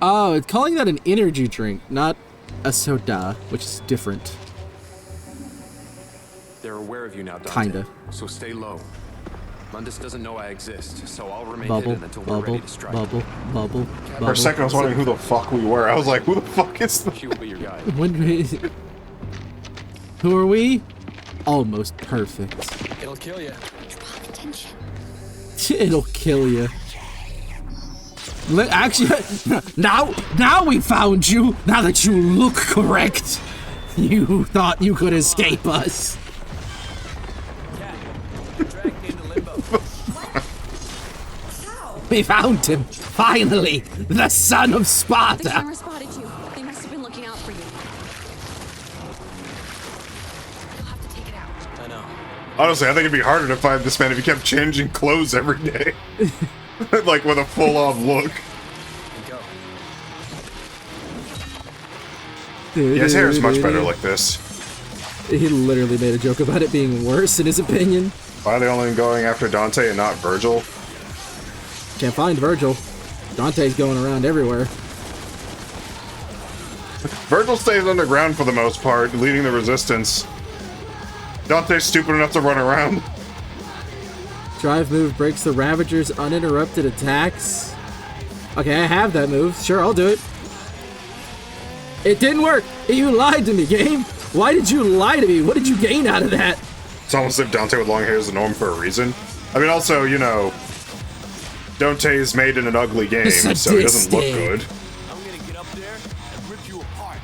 Oh, it's calling that an energy drink, not a soda, which is different. They're aware of you now, Dante. Kinda. So stay low. Mundus doesn't know I exist, so I'll remain Bubble, hidden until we're ready to strike. bubble. For a second, I was wondering who the fuck we were. I was like, who the fuck is this? She will be your guide. Who are we? Almost perfect. It'll kill you. It'll kill you. Actually, now we found you. Now that you look correct, you thought you could escape us. We found him, finally, the son of Sparta. The camera spotted you. They must have been looking out for you. You'll have to take it out. I know. Honestly, I think it'd be harder to find this man if he kept changing clothes every day. Like with a full-on look. Go. Yeah, his hair is much better like this. He literally made a joke about it being worse, in his opinion. Why are they only going after Dante and not Virgil? Can't find Virgil. Dante's going around everywhere. Virgil stays underground for the most part, leading the resistance. Dante's stupid enough to run around. Drive move breaks the Ravager's uninterrupted attacks. Okay, I have that move. Sure, I'll do it. It didn't work. You lied to me, game. Why did you lie to me? What did you gain out of that? It's almost as if Dante with long hair is the norm for a reason. I mean, also, you know, Dante's made in an ugly game, so he doesn't look good. I'm gonna get up there and rip you apart.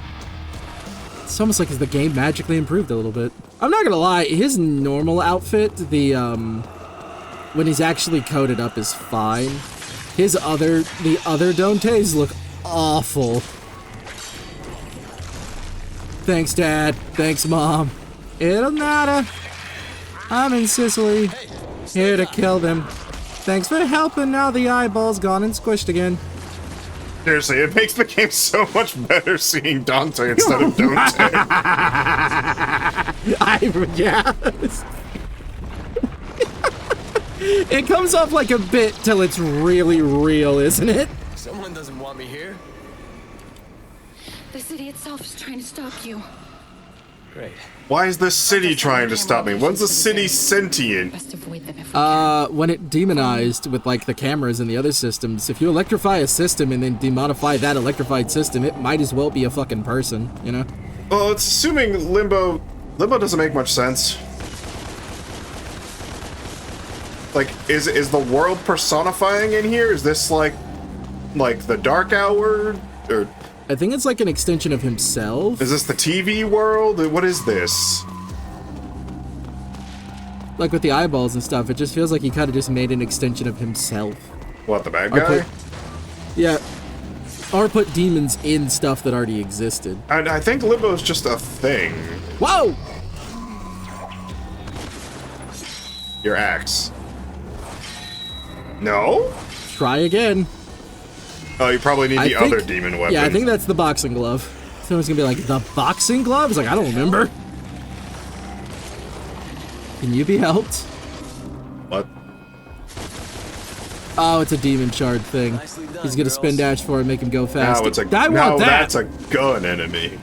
It's almost like the game magically improved a little bit. I'm not gonna lie, his normal outfit, the when he's actually coated up, is fine. The other Dantes look awful. Thanks, Dad. Thanks, Mom. It doesn't matter. I'm in Sicily, here to kill them. Thanks for helping. Now the eyeball's gone and squished again. Seriously, it makes the game so much better seeing Dante instead of Dante. Yeah. It comes off like a bit till it's really real, isn't it? Someone doesn't want me here. The city itself is trying to stop you. Great. Why is the city trying to stop me? When's the city sentient? Best avoid them if we can. When it demonized with like the cameras and the other systems, if you electrify a system and then demodify that electrified system, it might as well be a fucking person, you know? Well, it's assuming Limbo doesn't make much sense. Like, is the world personifying in here? Is this like the Dark Hour? Or I think it's like an extension of himself. is this the TV world? What is this? Like with the eyeballs and stuff, it just feels like he kind of just made an extension of himself. What, the bad Or guy? Yeah. Or put demons in stuff that already existed. And I think Limbo's just a thing. Whoa! Your axe. No? Try again. Oh, you probably need the other demon weapon. Yeah, I think that's the boxing glove. Someone's gonna be like, the boxing glove? It's like, I don't remember. Can you be helped? What? Oh, it's a demon shard thing. Nicely done, He's gonna spin girls. dash for it and make him go fast. Now it's a I want that. that's a gun enemy.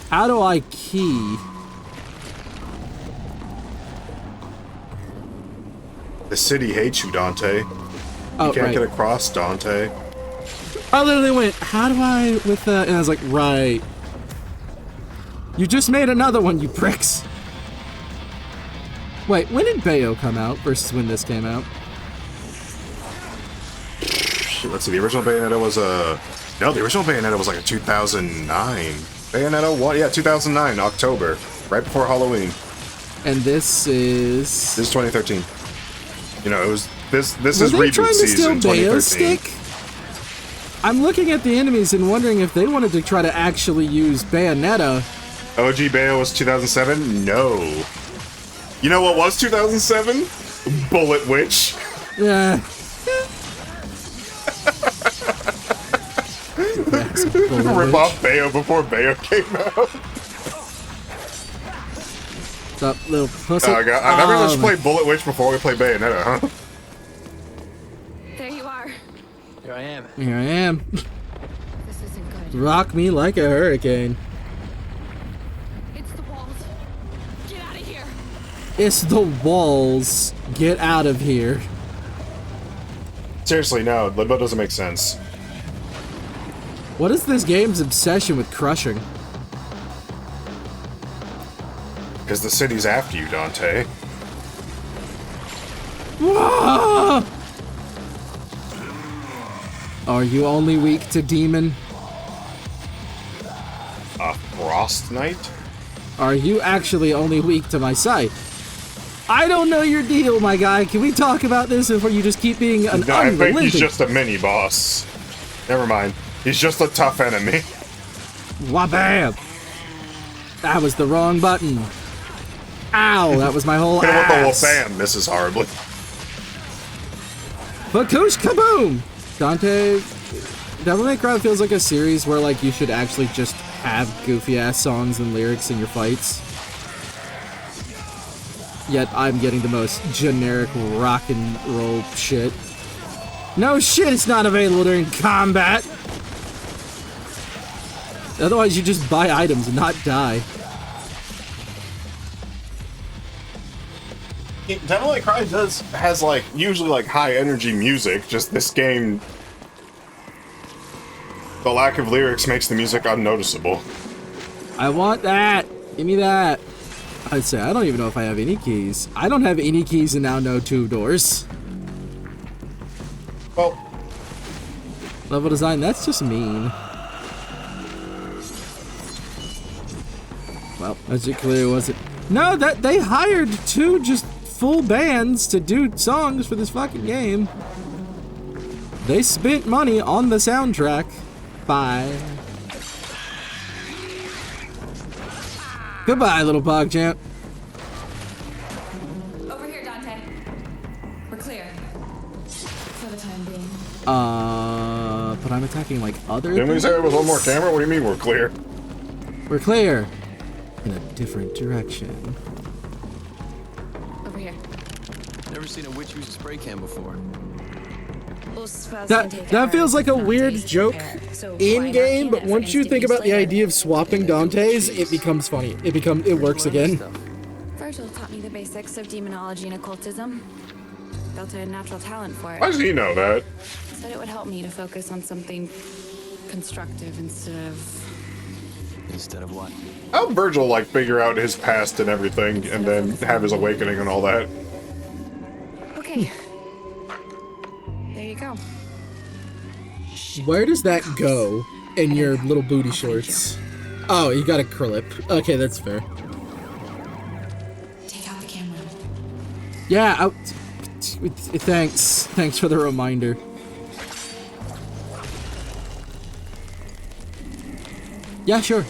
How do I key? The city hates you, Dante. Oh, You can't right. get across, Dante. I literally went, how do I with that? And I was like, right. You just made another one, you pricks. Wait, when did Bayo come out versus when this came out? Let's see, the original Bayonetta was no, the original Bayonetta was like a 2009. Bayonetta 1, yeah, 2009, October. Right before Halloween. And this is... This is 2013. You know, it was, this Were is they reboot trying to steal season, Bayo's 2013. stick? I'm looking at the enemies and wondering if they wanted to try to actually use Bayonetta. OG Bayo was 2007? No. You know what was 2007? Bullet Witch. Yeah. Rip off Bayo before Bayo came out. What's up, little pussy? Oh, God. I never just played Bullet Witch before we played Bayonetta, huh? There you are. Here I am. Here I am. This Rock me like a hurricane. It's the walls. Get out of here. It's the walls. Get out of here. Seriously, no, Limbo doesn't make sense. What is this game's obsession with crushing? Because the city's after you, Dante. Whoa! Are you only weak to demon? A Frost Knight? Are you actually only weak to my sight? I don't know your deal, my guy. Can we talk about this before you just keep being an No, I think unrelenting... he's just a mini-boss. Never mind. He's just a tough enemy. Wabam! That was the wrong button. Ow, that was my whole Hit him with the ass. wabam misses horribly. Bakoosh kaboom! Dante, Devil May Cry feels like a series where like you should actually just have goofy ass songs and lyrics in your fights. Yet I'm getting the most generic rock and roll shit. No shit, it's not available during combat! Otherwise you just buy items and not die. Devil May Cry has like usually like high energy music, just this game the lack of lyrics makes the music unnoticeable. I want that! Give me that! I'd say I don't even know if I have any keys. I don't have any keys and now know 2 doors. Well, Level design, that's just mean. Well, as it clearly wasn't. No, that they hired 2 just full bands to do songs for this fucking game. They spent money on the soundtrack. Bye. Goodbye, little PogChamp. Over here, Dante. We're clear. For the time being. But I'm attacking like other didn't we say there was one more things? camera? What do you mean we're clear? We're clear. In a different direction. Over here. Never seen a witch use a spray can before. That feels like a weird joke in game, but once you think about the idea of swapping Dantes, it becomes funny. It works again. Virgil taught me the basics of demonology and occultism. Built a natural talent for it. Why does he know that? Said it would help me to focus on something constructive instead of... Instead of what? How'd Virgil like figure out his past and everything and then have his awakening and all that? Okay. There you go. Where does that go in your little booty shorts? Oh, you got a clip. Okay, that's fair. Take out the camera. Yeah, thanks. Thanks for the reminder. Yeah, sure.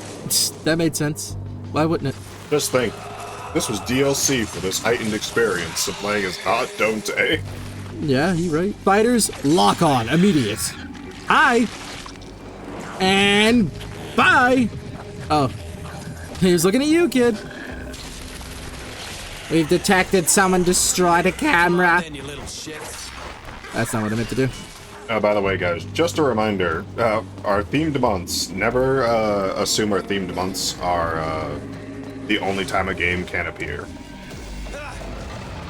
That made sense. Why wouldn't it? Just think, this was DLC for this heightened experience of playing as Hot Dante. Yeah, you're right. Fighters, lock on, immediate. Hi! And bye! Oh. He was looking at you, kid. We've detected someone destroyed a camera. Then, you little shit. That's not what I meant to do. By the way, guys, just a reminder, our themed months, never assume our themed months are the only time a game can appear.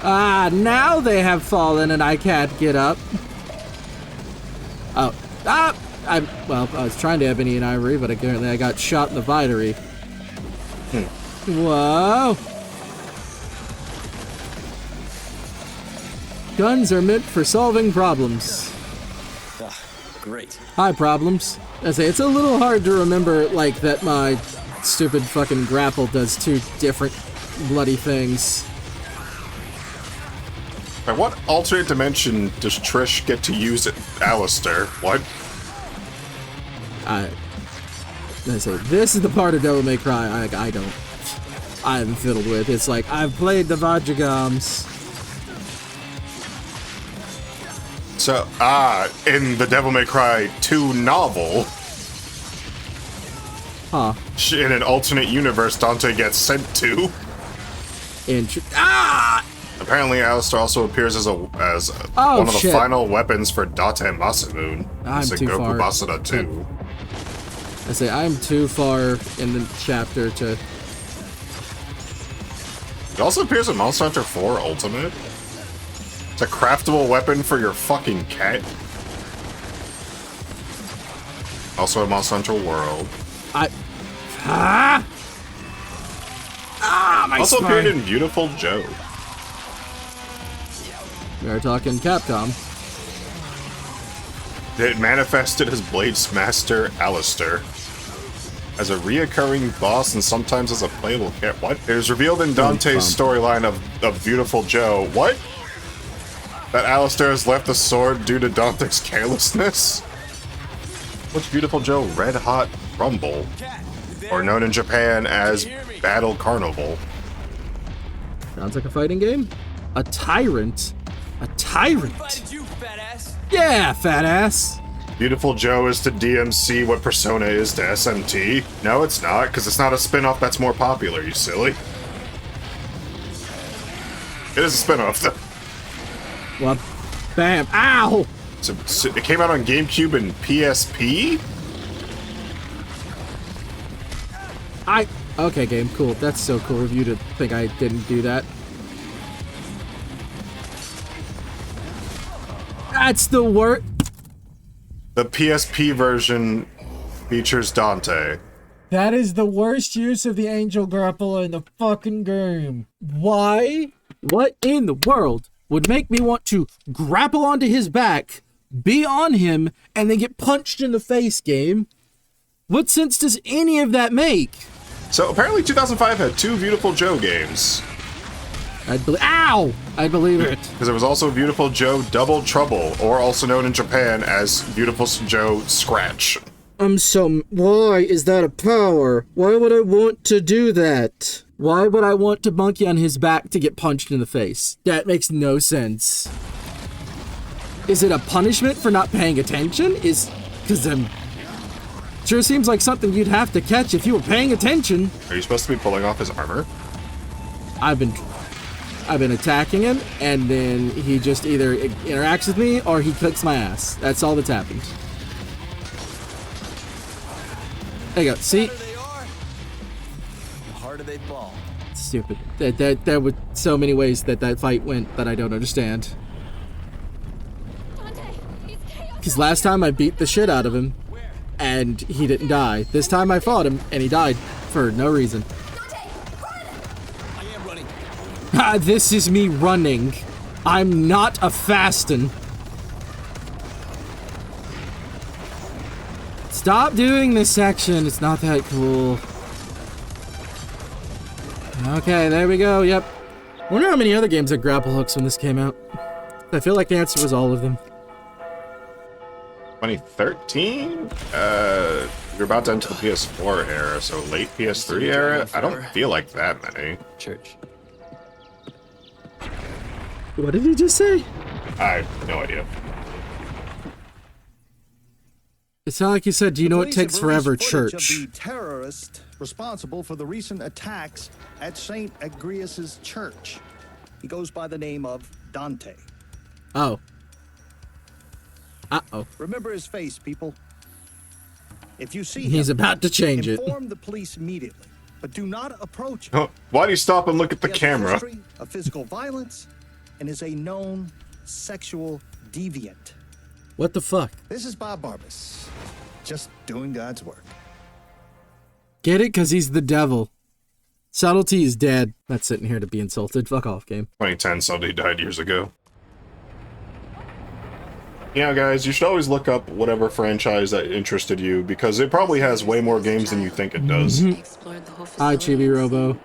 Ah, now they have fallen and I can't get up. Oh. Ah! I was trying to ebony and ivory, but apparently I got shot in the vitery. Whoa! Guns are meant for solving problems. Great. Hi, problems. I say it's a little hard to remember, like, that my stupid fucking grapple does 2 different bloody things. At what alternate dimension does Trish get to use Alistair? What? I say this is the part of Devil May Cry I haven't fiddled with. It's like I've played the Vajagams. So, in the Devil May Cry 2 novel, Huh. in an alternate universe Dante gets sent to, apparently Alistair also appears as one of the shit. final weapons for Date Masamune. I'm It's in too Goku far. Basara 2. I say I'm too far in the chapter to... It also appears in Monster Hunter 4 Ultimate. It's a craftable weapon for your fucking cat. Also in Monster Hunter World. My Also spine. appeared in Beautiful Joe. We are talking Capcom. It manifested as Blade's master, Alistair. As a reoccurring boss and sometimes as a playable cat. What? It was revealed in Dante's storyline of Beautiful Joe. What? That Alistair has left the sword due to Dante's carelessness? What's Beautiful Joe? Red Hot Rumble. Or known in Japan as Battle Carnival. Sounds like a fighting game. A tyrant? A tyrant? You, fat ass. Yeah, fat ass. Beautiful Joe is to DMC what Persona is to SMT. No, it's not, because it's not a spin-off that's more popular, you silly. It is a spin-off, though. Well, bam. Ow! So it came out on GameCube and PSP? Okay, game, cool. That's so cool of you to think I didn't do that. That's the word. The PSP version features Dante. That is the worst use of the angel grappler in the fucking game. Why? What in the world would make me want to grapple onto his back, be on him, and then get punched in the face, game? What sense does any of that make? So apparently 2005 had 2 Beautiful Joe games. Ow! I believe it. Because there was also Beautiful Joe Double Trouble, or also known in Japan as Beautiful Joe Scratch. Why is that a power? Why would I want to do that? Why would I want to monkey on his back to get punched in the face? That makes no sense. Is it a punishment for not paying attention? Sure seems like something you'd have to catch if you were paying attention. Are you supposed to be pulling off his armor? I've been attacking him, and then he just either interacts with me or he kicks my ass. That's all that's happened. There you go. See? The harder they ball. Stupid. There were so many ways that fight went that I don't understand. Because last time I beat the shit out of him, and he didn't die. This time I fought him, and he died for no reason. I am running. This is me running. I'm not a fastin'. Stop doing this section. It's not that cool. Okay, there we go. Yep. Wonder how many other games had grapple hooks when this came out. I feel like the answer was all of them. 2013? You're about to enter the PS4 era, so late PS3 era? I don't feel like that many. Church. What did he just say? I have no idea. It sounded like you said, do you know what takes forever, church? Of the terrorist responsible for the recent attacks at St. Agrius's church. He goes by the name of Dante. Oh. Uh-oh. Remember his face, people. If you see He's him, about to change it. inform the police immediately, but do not approach him. Why do you stop and look at the He has a camera? history of physical violence and is a known sexual deviant. What the fuck? This is Bob Barbas, just doing God's work. Get it? Because he's the devil. Subtlety is dead. Not sitting here to be insulted. Fuck off, game. 2010, somebody died years ago. Yeah, guys, you should always look up whatever franchise that interested you, because it probably has way more games than you think it does. Explored the whole Hi, facility. Chibi Robo.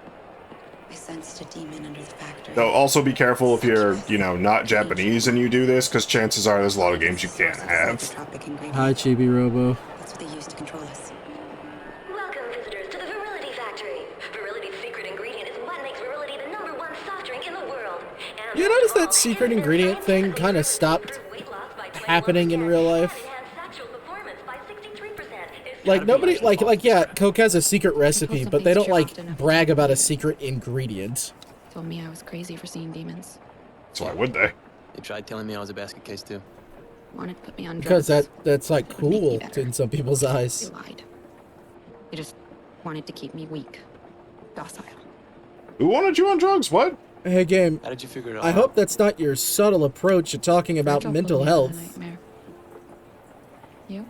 I sensed a demon under the factory. Though also be careful if you're, not Japanese and you do this, because chances are there's a lot of games you can't have. Hi, Chibi Robo. That's what they used to control us. Welcome, visitors, to the Virility Factory. Virility's secret ingredient is what makes Virility the #1 soft drink in the world. And You notice that secret ingredient thing kind of stopped happening in real life? Like, nobody, yeah, Coke has a secret recipe, but they don't, brag about a secret ingredient. Told me I was crazy for seeing demons. So why would they? They tried telling me I was a basket case too. Wanted to put me on Because drugs. that's, Would make me cool better. in some people's They eyes. lied. They just wanted to keep me weak, docile. Who wanted you on drugs? What? Hey, game. How did you figure it all I out? hope that's not your subtle approach to talking about Virgil mental put me in a health. nightmare. You?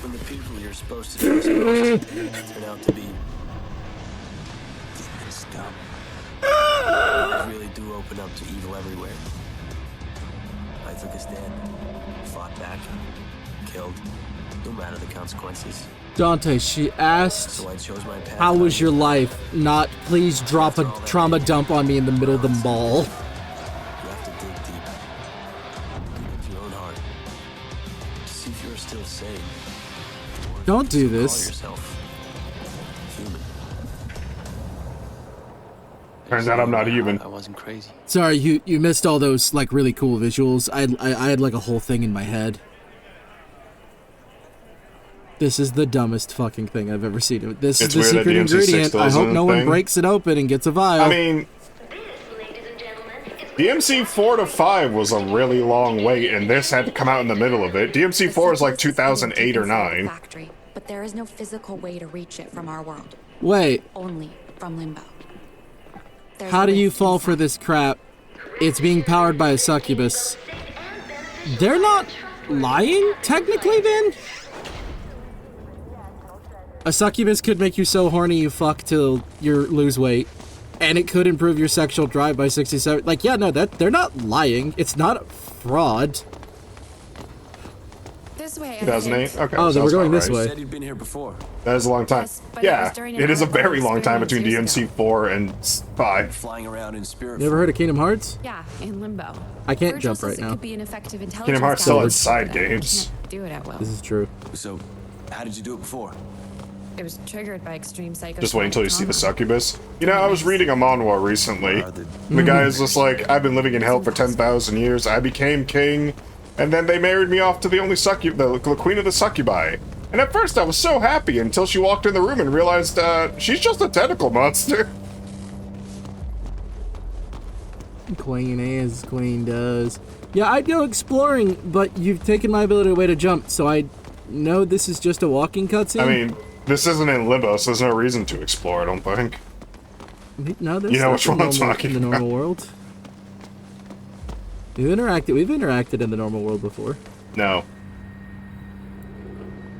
When the people you're supposed to trust most turn out to be deep and scum. They really do open up to evil everywhere. I took a stand, fought back, killed, no matter the consequences. Dante, she asked, So I chose my path. how was your life? Not, please drop a trauma dump on me in the middle of the mall. You have to dig deep into your own heart to see if you're still sane. Or Don't do call this. yourself human. Turns out I'm not human. I wasn't crazy. Sorry, you missed all those, like, really cool visuals. I had, like, a whole thing in my head. This is the dumbest fucking thing I've ever seen. This It's is the weird that secret DMC6 ingredient. I hope doesn't no one thing. breaks it open and gets a vial. I mean, This, ladies and gentlemen, is DMC 4 to 5 was a really long wait, and this had to come out in the middle of it. DMC 4 is like 2008 or 9. Factory, but there is no physical way to reach it from our world. Wait, Only from limbo. There's how a do you rift fall for inside. this crap? It's being powered by a succubus. They're not lying, technically, then? A succubus could make you so horny you fuck till you lose weight. And it could improve your sexual drive by 67. Like, yeah, no, they're not lying. It's not fraud. This way. I 2008? think. Okay. Oh, then we're sounds going about this right. way. Said you'd been here before. That is a long time. Yes, but it Yeah, was during it is a an very long time experience between years DMC ago. 4 and 5. Flying around in spirit. You ever heard of Kingdom Hearts? Yeah, in limbo. I can't Virgil jump says right it now. could be an effective intelligence Kingdom Hearts still guide, has side but I games. can't do it at will. This is true. So, how did you do it before? It was triggered by extreme psycho. Just wait until you see the succubus. You know, I was reading a manhwa recently. The guy is just like, I've been living in hell for 10,000 years. I became king, and then they married me off to the only the queen of the succubi. And at first I was so happy until she walked in the room and realized she's just a tentacle monster. Queen as Queen does. Yeah, I'd go exploring, but you've taken my ability away to jump, so I know this is just a walking cutscene. I mean, this isn't in limbo, so there's no reason to explore, I don't think. No, there's You know stuff which one I'm in normal- talking in the normal world. We've interacted in the normal world before. No.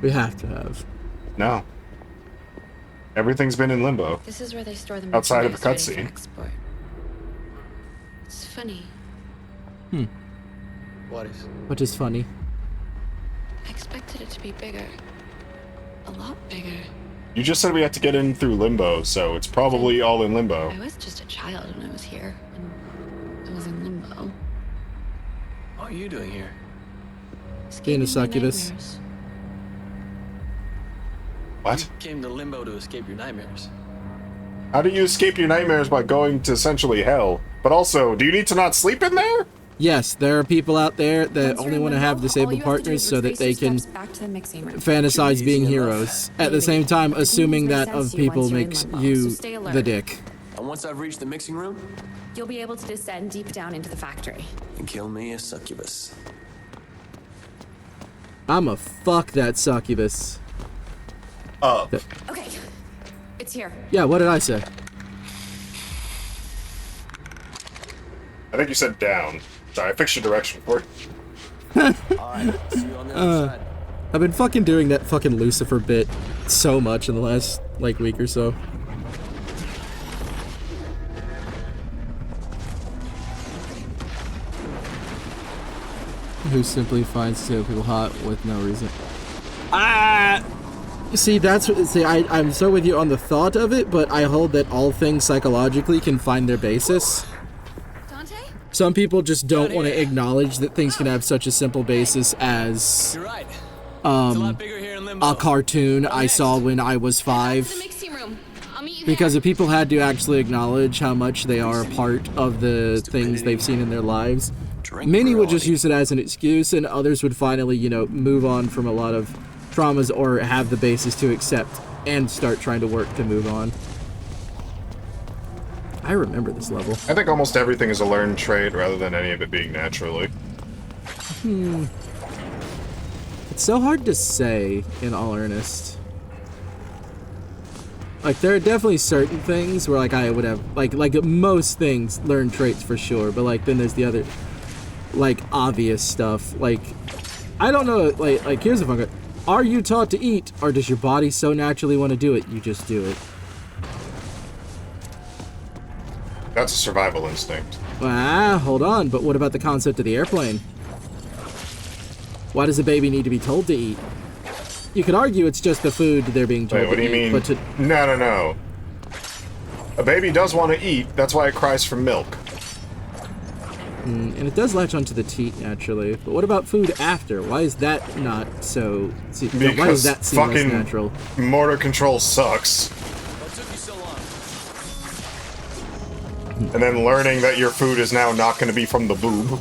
We have to have. No. Everything's been in limbo. This is where they store the Outside of the merchandise ready cutscene. for export. It's funny. What is? Which is funny. I expected it to be bigger. A lot bigger. You just said we had to get in through limbo, so it's probably all in limbo. I was just a child when I was here. And I was in limbo. What are you doing here? Being a Escaping my succubus. nightmares. What? You came to limbo to escape your nightmares. How do you escape your nightmares by going to essentially hell? But also, do you need to not sleep in there? Yes, there are people out there that Once only you're in want to limbo, have all disabled you have to do partners is so that retrace they your can steps back to the mixing room. fantasize Easy being enough. heroes. At the Maybe. same time, But the assuming demons that may of sense you people once you're in makes limbo, you so stay alert. the dick. And once I've reached the mixing room, You'll be able to descend deep down into the factory. and kill me a succubus. I'ma fuck that succubus. Okay, it's here. Yeah, what did I say? I think you said down. Sorry, I fixed your direction for you. Alright, see you on the other side. I've been fucking doing that fucking Lucifer bit so much in the last, like, week or so. Who simply finds disabled people hot with no reason. See, I'm so with you on the thought of it, but I hold that all things psychologically can find their basis. Dante? Some people just don't want to acknowledge that things can have such a simple basis as You're right. It's a lot bigger here in limbo. a cartoon I saw when I was 5. The mixing room. I'll meet you Because if people had to actually acknowledge how much they are a part of the things they've seen in their lives, many would just use it as an excuse, and others would finally, move on from a lot of traumas or have the basis to accept and start trying to work to move on. I remember this level. I think almost everything is a learned trait rather than any of it being naturally. It's so hard to say, in all earnest. Like, there are definitely certain things where, like, I would have, like most things learn traits for sure, but, like, then there's the other, like, obvious stuff. Like, I don't know, like here's a fun question. Are you taught to eat, or does your body so naturally want to do it, you just do it? That's a survival instinct. Ah, hold on, but what about the concept of the airplane? Why does a baby need to be told to eat? You could argue it's just the food they're being told to eat. Wait, what do you mean? But No. A baby does want to eat, that's why it cries for milk. And it does latch onto the teat, naturally. But what about food after? Why is that not so... Because why does that seem less fucking natural? motor control sucks. What took you so long? And then learning that your food is now not going to be from the boob.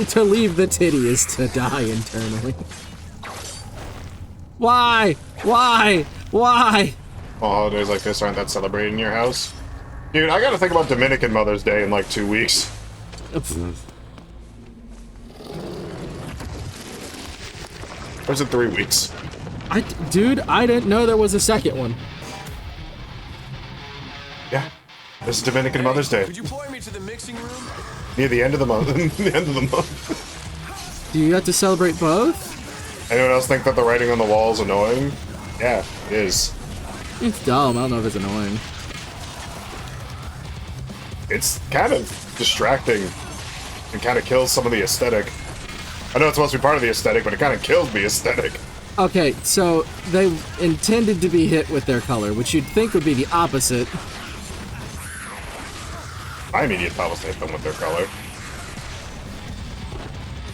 To leave the titty is to die internally. Why? Why? Why? Well, holidays like this aren't that celebrated in your house? Dude, I gotta think about Dominican Mother's Day in like 2 weeks. Or is it 3 weeks? Dude, I didn't know there was a second one. Yeah. This is Dominican Mother's Day. Could you point me to the mixing room? Near the end of the month. The end of the month. Do you have to celebrate both? Anyone else think that the writing on the wall is annoying? Yeah, it is. It's dumb. I don't know if it's annoying. It's kind of distracting and kind of kills some of the aesthetic. I know it's supposed to be part of the aesthetic, but it kind of kills the aesthetic. Okay, so they intended to be hit with their color, which you'd think would be the opposite. My immediate thought was to hit them with their color.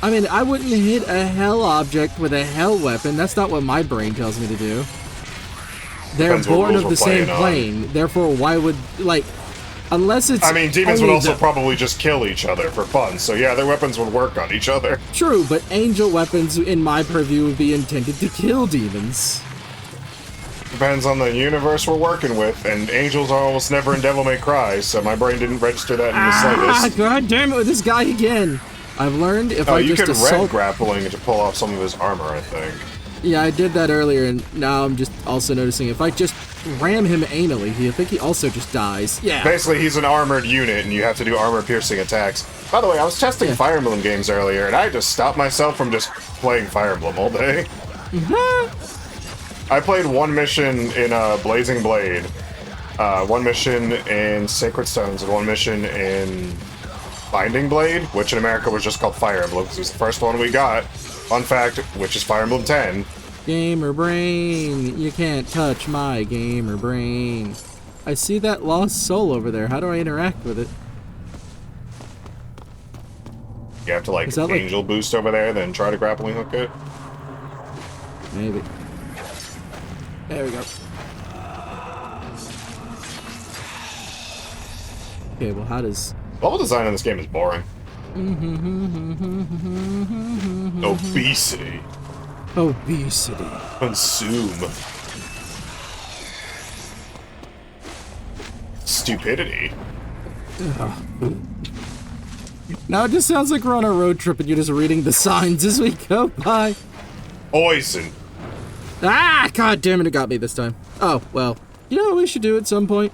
I mean, I wouldn't hit a hell object with a hell weapon. That's not what my brain tells me to do. They're Depends what born rules of we're the same playing on. plane. Therefore, why would, like, unless it's... I mean, demons would only also the- probably just kill each other for fun, so yeah, their weapons would work on each other. True, but angel weapons, in my purview, would be intended to kill demons. Depends on the universe we're working with, and angels are almost never in Devil May Cry, so my brain didn't register that in the slightest. God damn it with this guy again. I've learned if Oh, I you just can assault... red grappling to pull off some of his armor, I think. Yeah, I did that earlier, and now I'm just also noticing if I just ram him anally, I think he also just dies. Yeah. Basically, he's an armored unit, and you have to do armor-piercing attacks. By the way, I was testing Fire Emblem games earlier, and I had to stop myself from just playing Fire Emblem all day. I played one mission in Blazing Blade, one mission in Sacred Stones, and one mission in Binding Blade, which in America was just called Fire Emblem, because it was the first one we got. Fun fact, which is Fire Emblem 10. Gamer brain, you can't touch my gamer brain. I see that lost soul over there. How do I interact with it? You have to, like, Is that, like- angel boost over there, then try to grappling hook it. Maybe. There we go. Okay, well, how does... Level design in this game is boring. Obesity. Obesity. Consume. Stupidity. Now it just sounds like we're on a road trip and you're just reading the signs as we go by. Poison. Ah, god damn it got me this time. Oh, well. You know what we should do at some point?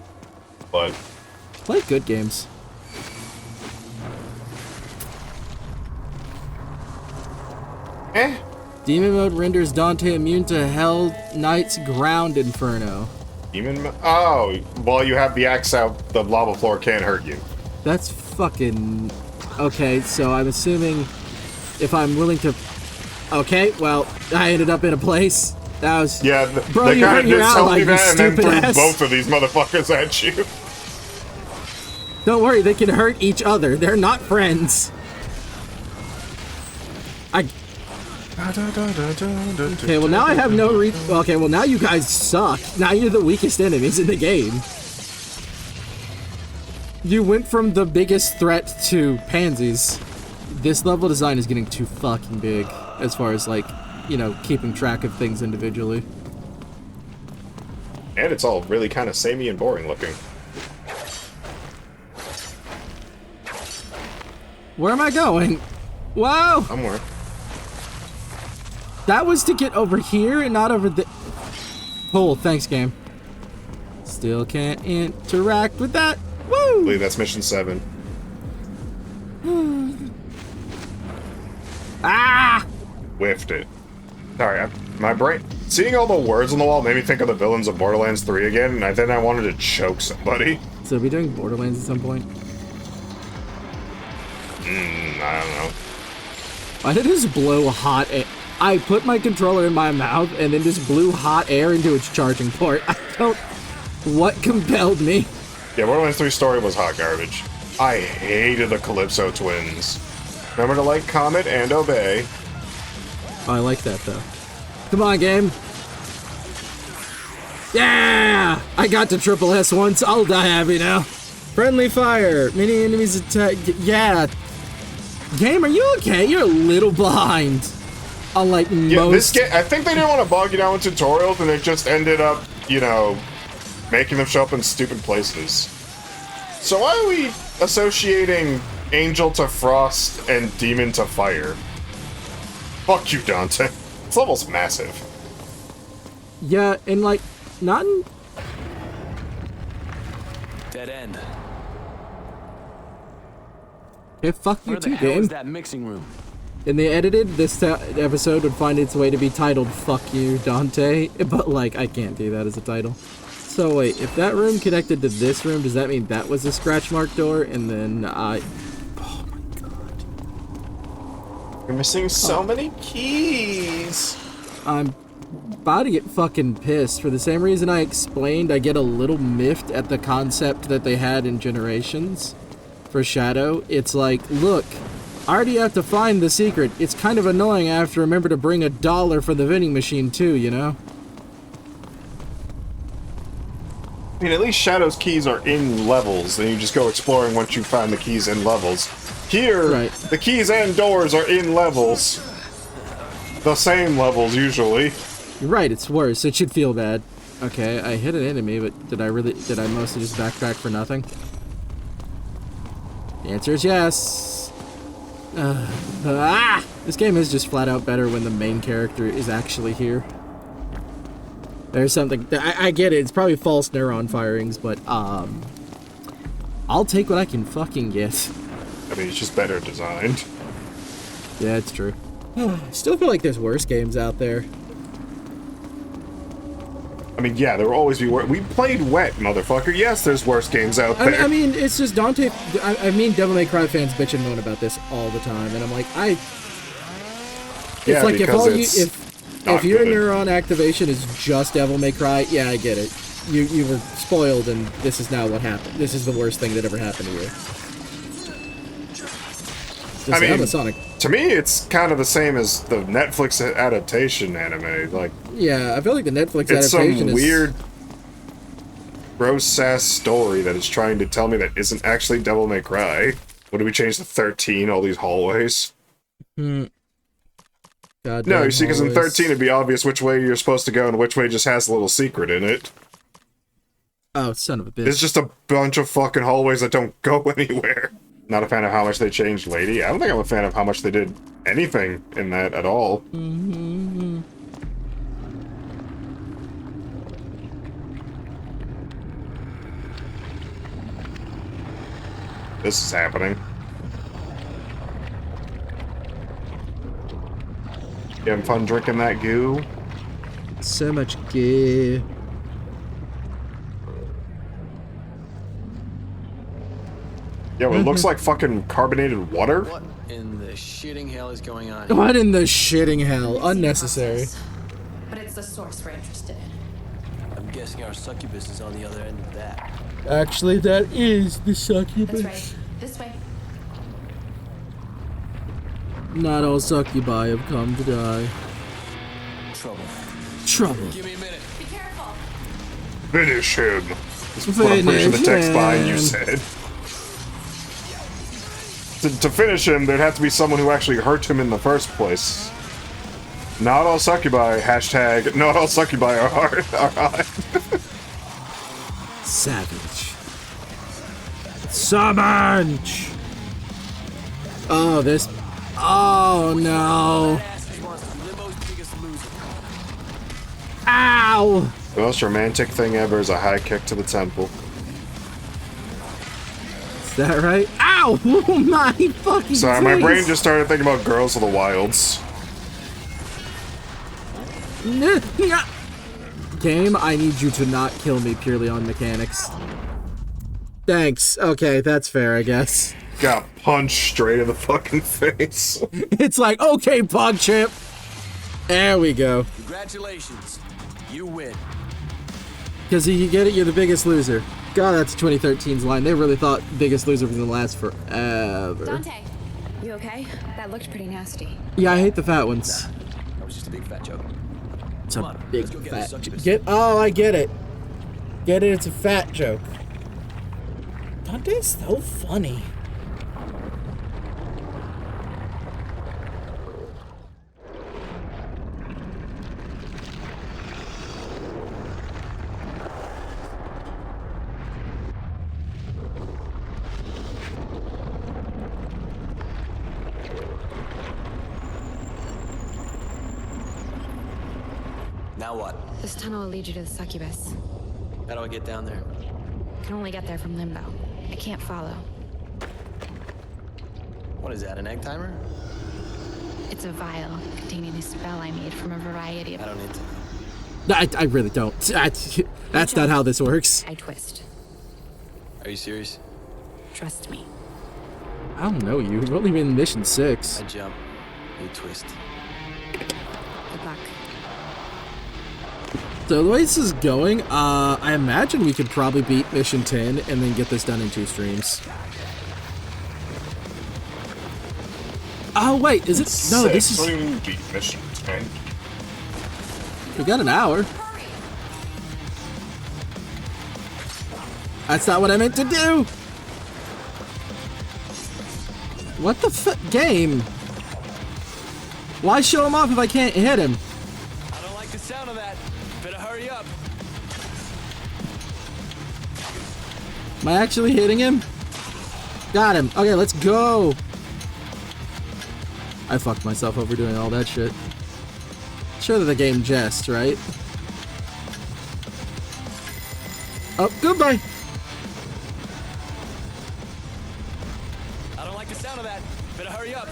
But Play good games. Demon mode renders Dante immune to Hell Knight's Ground Inferno. Oh, while you have the axe out, the lava floor can't hurt you. That's fucking... Okay, so I'm assuming if I'm willing to... Okay, well, I ended up in a place. That was... Yeah, Bro, they you kind hurt of your did ally, tell me you that and then stupid threw ass. both of these motherfuckers at you. Don't worry, they can hurt each other. They're not friends. Okay, well now I have no okay, well now you guys suck. Now you're the weakest enemies in the game. You went from the biggest threat to pansies. This level design is getting too fucking big as far as, like, you know, keeping track of things individually. And it's all really kind of samey and boring looking. Where am I going? Whoa! Somewhere. That was to get over here and not over the... Oh, thanks, game. Still can't interact with that. Woo! I believe that's mission 7. Ah! Whiffed it. Sorry, my brain... Seeing all the words on the wall made me think of the villains of Borderlands 3 again, and then I wanted to choke somebody. So are we doing Borderlands at some point? I don't know. Why did it just blow hot air? I put my controller in my mouth and then just blew hot air into its charging port. I don't... What compelled me? Yeah, Borderlands 3 story was hot garbage. I hated the Calypso twins. Remember to like, comment, and obey. Oh, I like that, though. Come on, game. Yeah! I got to triple S once. I'll die happy now. Friendly fire. Many enemies attack. Yeah. Game, are you okay? You're a little behind. Unlike most... This game, I think they didn't want to bog you down with tutorials, and it just ended up, you know, making them show up in stupid places. So why are we associating Angel to Frost and Demon to Fire? Fuck you, Dante. It's almost massive. Yeah, and like, not in... Dead end. Hey, fuck you Where the too, hell game. is that mixing room? In the edited, this episode would find its way to be titled "Fuck You, Dante," but like, I can't do that as a title. So wait, if that room connected to this room, does that mean that was a scratch mark door? And then I... Oh my god. You're missing so many keys. I'm about to get fucking pissed. For the same reason I explained, I get a little miffed at the concept that they had in Generations for Shadow. It's like, look, I already have to find the secret. It's kind of annoying I have to remember to bring $1 for the vending machine too, you know? I mean, at least Shadow's keys are in levels, and you just go exploring once you find the keys in levels. Here, right. The keys and doors are in levels. The same levels, usually. You're right, it's worse. It should feel bad. Okay, I hit an enemy, but did I mostly just backtrack for nothing? The answer is yes. This game is just flat out better when the main character is actually here. There's something... I get it, it's probably false neuron firings, but, I'll take what I can fucking get. I mean, it's just better designed. Yeah, it's true. Still feel like there's worse games out there. I mean, yeah, there will always be worse. We played Wet, motherfucker. Yes, there's worse games out there. I mean, it's just Dante... I mean, Devil May Cry fans bitch and moan about this all the time, and I'm like, It's yeah, like, because if your neuron activation is just Devil May Cry, yeah, I get it. You were spoiled, and this is now what happened. This is the worst thing that ever happened to you. I mean, Sonic. To me, it's kind of the same as the Netflix adaptation anime. Like, yeah, I feel like the Netflix it's adaptation some weird, gross-ass story that is trying to tell me that isn't actually Devil May Cry. What did we change to 13? All these hallways? God no, you see, because in 13 it'd be obvious which way you're supposed to go and which way just has a little secret in it. Oh, son of a bitch. It's just a bunch of fucking hallways that don't go anywhere. Not a fan of how much they changed Lady. I don't think I'm a fan of how much they did anything in that at all. Mm-hmm. This is happening. You having fun drinking that goo? So much goo. Yo, it looks like fucking carbonated water. What in the shitting hell is going on? What in the shitting hell? Unnecessary. But it's the source we're interested in. I'm guessing our succubus is on the other end of that. Actually, that is the succubus. That's right. This way. Not all succubi have come to die. Trouble. Give me a minute. Be careful. Finish him. This is what I'm pretty sure the text behind you said. To finish him, there'd have to be someone who actually hurt him in the first place. Not all succubi, hashtag, not all succubi are hot. Savage. Savage! Oh, this... Oh, no. Ow! The most romantic thing ever is a high kick to the temple. Is that right? Ow! Oh my fucking Sorry, my face. brain just started thinking about Girls of the Wilds. Game, I need you to not kill me purely on mechanics. Thanks. Okay, that's fair, I guess. Got punched straight in the fucking face. It's like, okay, Pog Chip. There we go. Congratulations. You win. Because you get it, you're the biggest loser. God, that's 2013's line. They really thought Biggest Loser was gonna last forever. Dante, you okay? That looked pretty nasty. Yeah, I hate the fat ones. That was just a big fat joke. It's Come a on, big let's go get fat this succubus. joke. Oh, I get it. Get it, it's a fat joke. Dante's so funny. Now what? This tunnel will lead you to the succubus. How do I get down there? Can only get there from limbo. I can't follow. What is that, an egg timer? It's a vial containing a spell I made from a variety of... I don't need to. I really don't. That's not how this works. I twist. Are you serious? Trust me. I don't know you. We've only been in mission 6. I jump. You twist. Good luck. So the way this is going, I imagine we could probably beat mission 10 and then get this done in 2 streams. Oh wait, is it? No, this What do is. you mean beat mission 10? We got an hour. That's not what I meant to do. What the game? Why show him off if I can't hit him? I don't like the sound of that. Better hurry up. Am I actually hitting him? Got him. Okay, let's go. I fucked myself over doing all that shit. Sure that the game jests, right? Oh, goodbye. I don't like the sound of that. Better hurry up.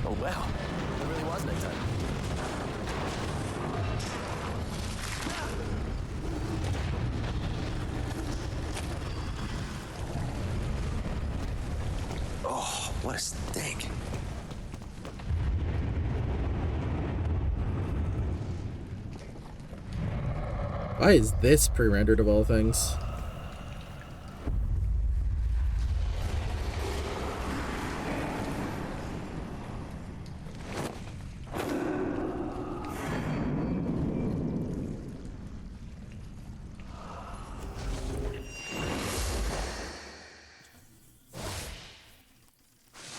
Oh, wow. It really was nighttime. Oh, what a stink. Why is this pre-rendered of all things?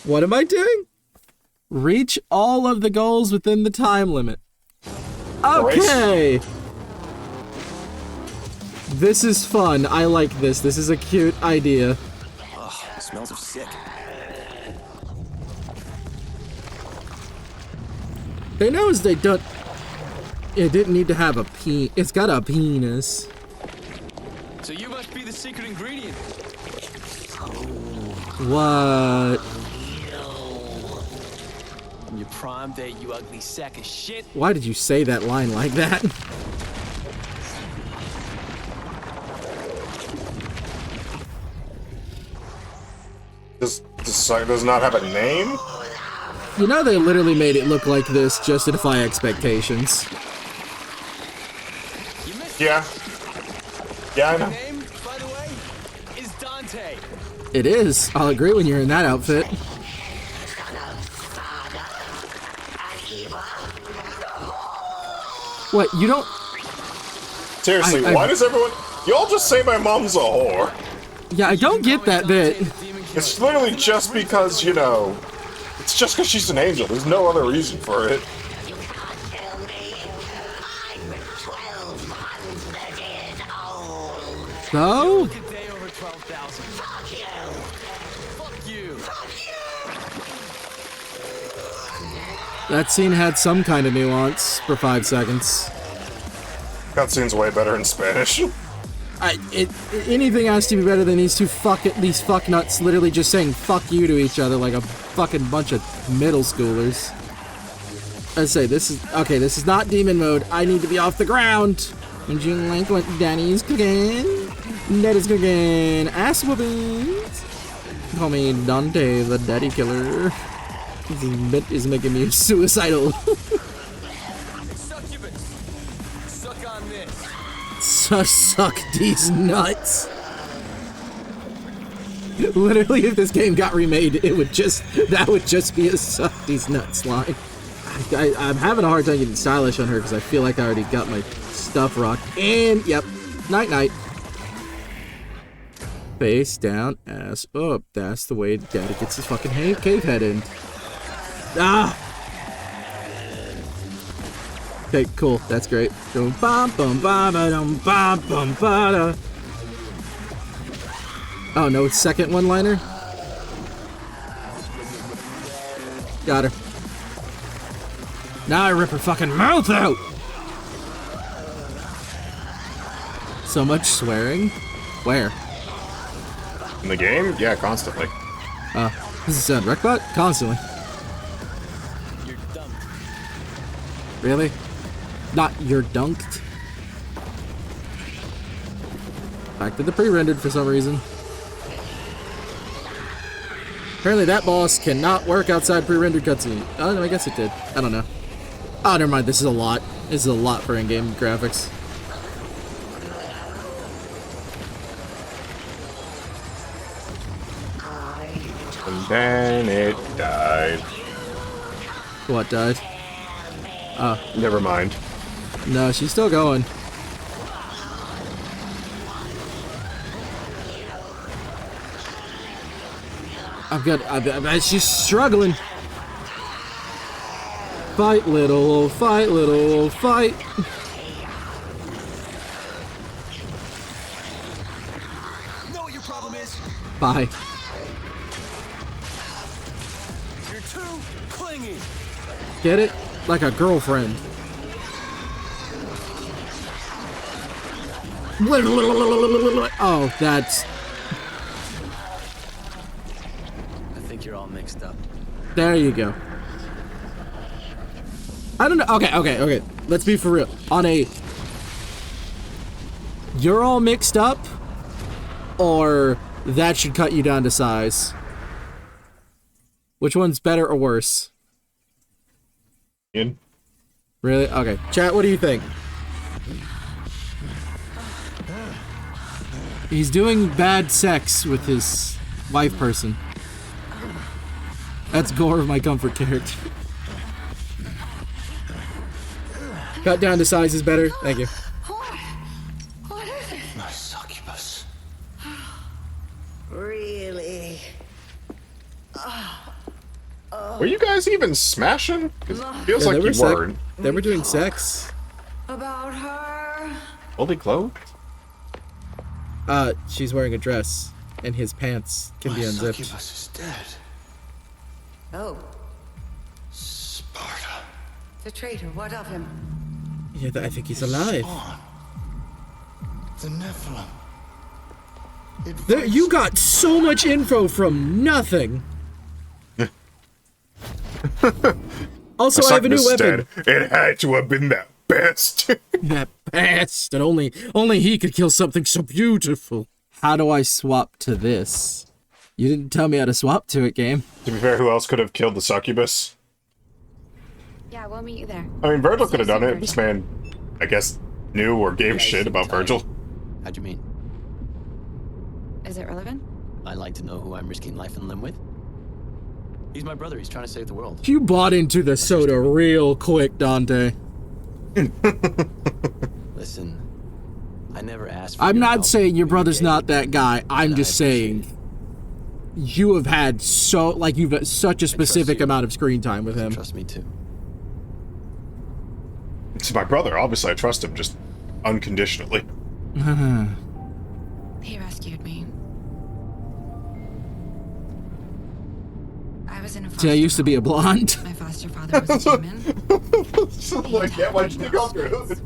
What am I doing? Reach all of the goals within the time limit. Okay. This is fun. I like this. This is a cute idea. Ugh, the smells are sick. They knows they don't. It didn't need to have a It's got a penis. So you must be the secret ingredient. What? From your prime date, you ugly sack of shit. Why did you say that line like that? This site does not have a name? You know they literally made it look like this just to defy expectations. You missed Yeah. Yeah, I know. Your name, by the way, is Dante. It is. I'll agree when you're in that outfit. What, you don't... Seriously, why does everyone... Y'all just say my mom's a whore. Yeah, I don't get that bit. It's literally just because, you know... It's just because she's an angel. There's no other reason for it. So? Look at day over 12,000. Fuck you. Fuck you. That scene had some kind of nuance for 5 seconds. Cutscene's way better in Spanish. Anything has to be better than these fucknuts literally just saying fuck you to each other like a fucking bunch of middle schoolers. Let's say this is not demon mode. I need to be off the ground. Would you like what Daddy's cooking? Daddy's cooking ass whoopings. Call me Dante, the daddy killer. This bit is making me suicidal. Suck on this. Suck these nuts. Literally, if this game got remade, that would just be a suck these nuts line. I'm having a hard time getting stylish on her because I feel like I already got my stuff rocked. And yep, night. Face down, ass up. That's the way Daddy gets his fucking cave head in. Ah! Okay, cool. That's great. Oh no, second one-liner? Got her. Now I rip her fucking mouth out! So much swearing? Where? In the game? Yeah, constantly. This is Reqbot? Constantly. You're dumb. Really? Not you're dunked? Back to the pre-rendered for some reason. Apparently that boss cannot work outside pre-rendered cutscene. Oh, no, I guess it did. I don't know. Oh, never mind. This is a lot. This is a lot for in-game graphics. And then it died. What died? Never mind. No, she's still going. She's struggling. Fight, little, fight. Know what your problem is? Bye. You're too clingy. Get it? Like a girlfriend. Oh, that's... I think you're all mixed up. There you go. I don't know. Okay. Let's be for real. On a... You're all mixed up? Or that should cut you down to size? Which one's better or worse? In? Really? Okay. Chat, what do you think? He's doing bad sex with his wife person. That's Gore of my comfort character. Cut down to size is better. Thank you. What is it? My succubus. Really? Were you guys even smashing? 'Cause it feels like you weren't. They were doing sex. About her. Fully clothed? She's wearing a dress, and his pants can be unzipped. Succubus is dead. Oh, Sparta. the traitor. What of him? Yeah, I think he's alive. Spawn. The Nephilim. There, you got so much info from nothing. Also, I have a new weapon. It had to have been that best. That best, and only he could kill something so beautiful. How do I swap to this? You didn't tell me how to swap to it, game. To be fair, who else could have killed the succubus? Yeah, we'll meet you there. I mean, Virgil could have done it. This man, I guess, knew or gave shit about Virgil. How'd you mean? Is it relevant? I'd like to know who I'm risking life and limb with. He's my brother. He's trying to save the world. You bought into the soda real quick, Dante. Listen, I never asked for I'm your not help. saying your You brother's gave not it, that guy. I'm and just I appreciate saying you have had you've had such a specific you. amount of screen time with him. Trust me too. It's my brother. Obviously, I trust him just unconditionally. He rescued me. I was in a See, I used to be a blonde. My foster father was a demon. Like, yeah, why'd you go through?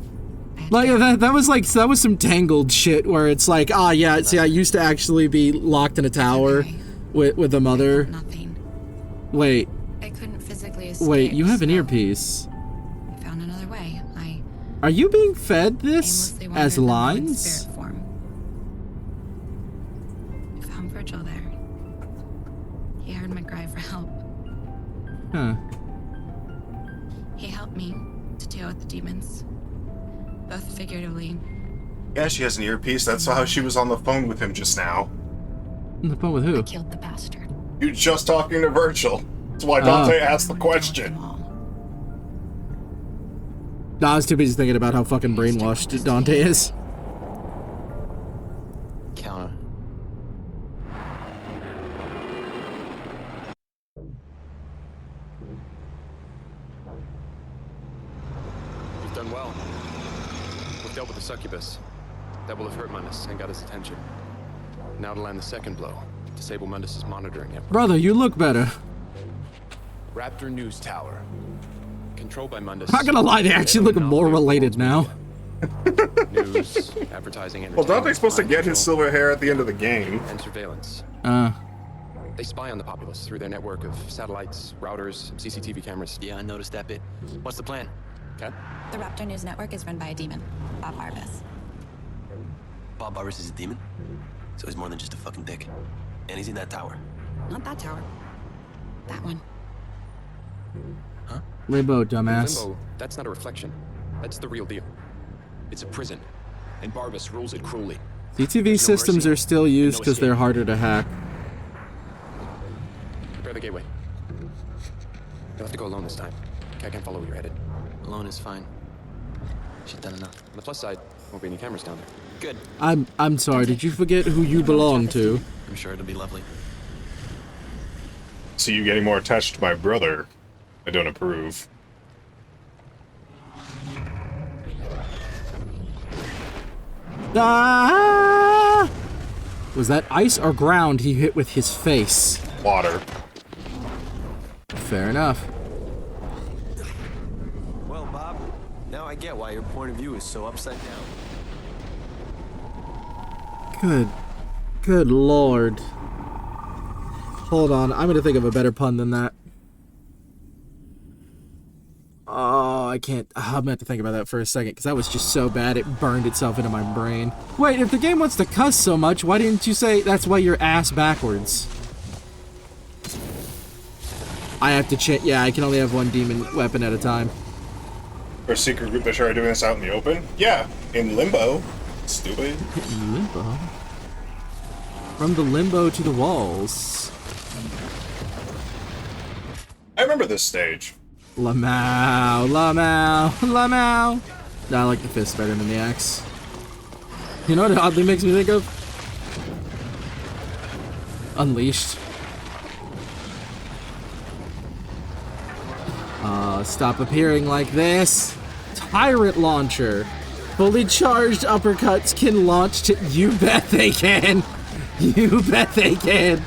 Like that was some Tangled shit where it's like, ah, yeah. See, I used to actually be locked in a tower with a mother. Nothing. Wait, I couldn't physically escape. wait. You have an so earpiece. I found another way. I Are you being fed this aimlessly as wandered in lines? spirit form. I found Virgil there. He heard my cry for help. Huh. He helped me to deal with the demons, both figuratively. Yeah, she has an earpiece. That's how she was on the phone with him just now. On the phone with who? I killed the bastard. You just talking to Virgil. That's why Dante asked the question. Nah, I was too busy thinking about how fucking brainwashed Dante is. Counter. You've done well. We've dealt with the succubus. That will have hurt Mundus and got his attention. Now to land the second blow. Disable Mundus's monitoring effort. Brother, you look better. Raptor News Tower. Controlled by Mundus. Not gonna lie, they actually look more related now. News, advertising, Well, Dante's supposed to get his silver hair at the end of the game. and surveillance. They spy on the populace through their network of satellites, routers, CCTV cameras. Yeah, I noticed that bit. What's the plan? Okay? The Raptor News Network is run by a demon, Bob Arbus. Bob Barris is a demon? So he's more than just a fucking dick. And he's in that tower. Not that tower. That one. Limbo, dumbass. Limbo, that's not a reflection. That's the real deal. It's a prison, and Barbus rules it cruelly. CTV systems are still used because they're harder to hack. Prepare the gateway. You'll have to go alone this time. I can't follow where you're headed. Alone is fine. She's done enough. On the plus side, won't be any cameras down there. Good. I'm sorry, did you forget who you belong to? I'm sure it'll be lovely. See you getting more attached to my brother. I don't approve. Ah! Was that ice or ground he hit with his face? Water. Fair enough. Well, Bob, now I get why your point of view is so upside down. Good lord. Hold on, I'm gonna think of a better pun than that. Oh, I can't. I'm gonna have to think about that for a second, because that was just so bad it burned itself into my brain. Wait, if the game wants to cuss so much, why didn't you say that's why you're ass backwards? I have to yeah, I can only have one demon weapon at a time. For a secret group, they're sure doing this out in the open? Yeah, in Limbo. Stupid. In limbo? From the limbo to the walls. I remember this stage. Lamau, Lamau, Lamau. No, I like the fist better than the axe. You know what it oddly makes me think of? Unleashed. Stop appearing like this. Tyrant launcher. Fully charged uppercuts can launch to. You bet they can. You bet they can.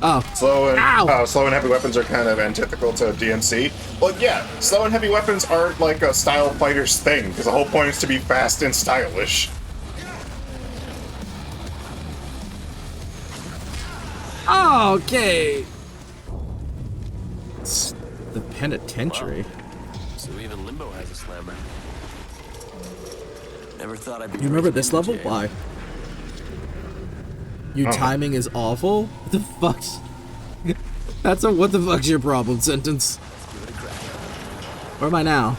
Oh. Slow and heavy weapons are kind of antithetical to DMC. Well, yeah, slow and heavy weapons aren't like a style fighter's thing, because the whole point is to be fast and stylish. Okay. It's the penitentiary. Wow. So even Limbo has a slammer. Never thought I'd be. You remember this level? Why? Your timing is awful? What the fuck's... That's a what the fuck's your problem sentence. Where am I now?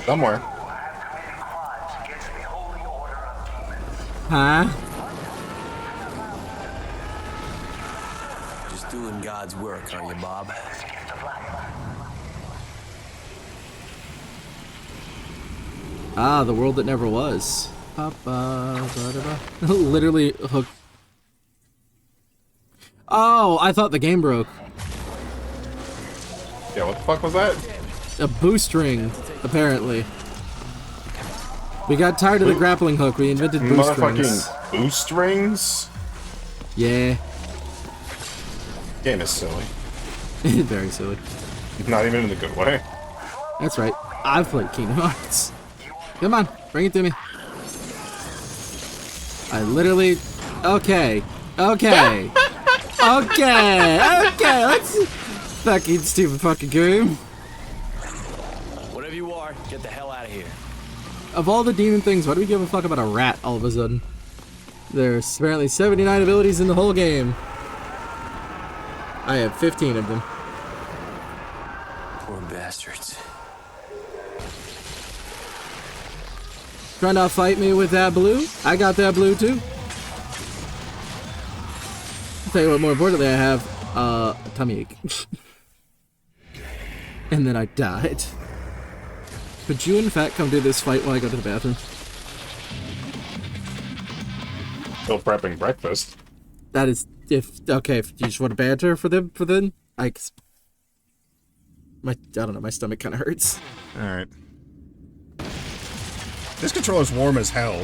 Somewhere. Huh? Just doing God's work, are you, Bob? Ah, the world that never was. Literally hooked. Oh, I thought the game broke. Yeah, what the fuck was that? A boost ring, apparently. We got tired of the grappling hook. We invented boost rings. Motherfucking boost rings? Yeah. Game is silly. Very silly. Not even in a good way. That's right. I've played Kingdom Hearts. Come on, bring it to me. I literally... Okay. Okay. Okay. Let's... Fucking stupid fucking game. Whatever you are, get the hell out of here. Of all the demon things, why do we give a fuck about a rat all of a sudden? There's apparently 79 abilities in the whole game. I have 15 of them. Poor bastards. Trying to fight me with that blue? I got that blue too. I'll tell you what, more importantly, I have a tummy ache. And then I died. Could you in fact come do this fight while I go to the bathroom? Still prepping breakfast. That is, if you just want to banter for them, I don't know, my stomach kind of hurts. Alright. This controller's warm as hell.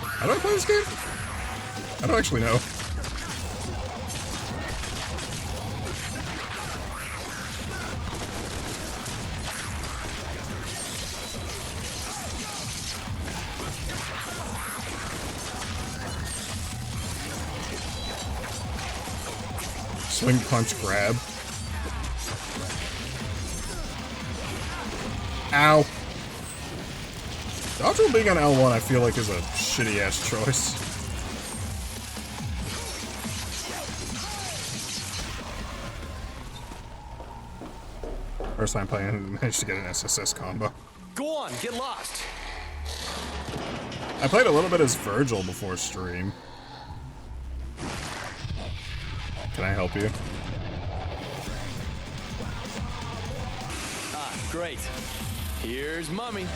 How do I play this game? I don't actually know. Swing, punch, grab. Ow. Dodge roll being on L1 I feel like is a shitty ass choice. First time playing, I managed to get an SSS combo. Go on, get lost. I played a little bit as Virgil before stream. Can I help you? Ah, great. Here's Mummy.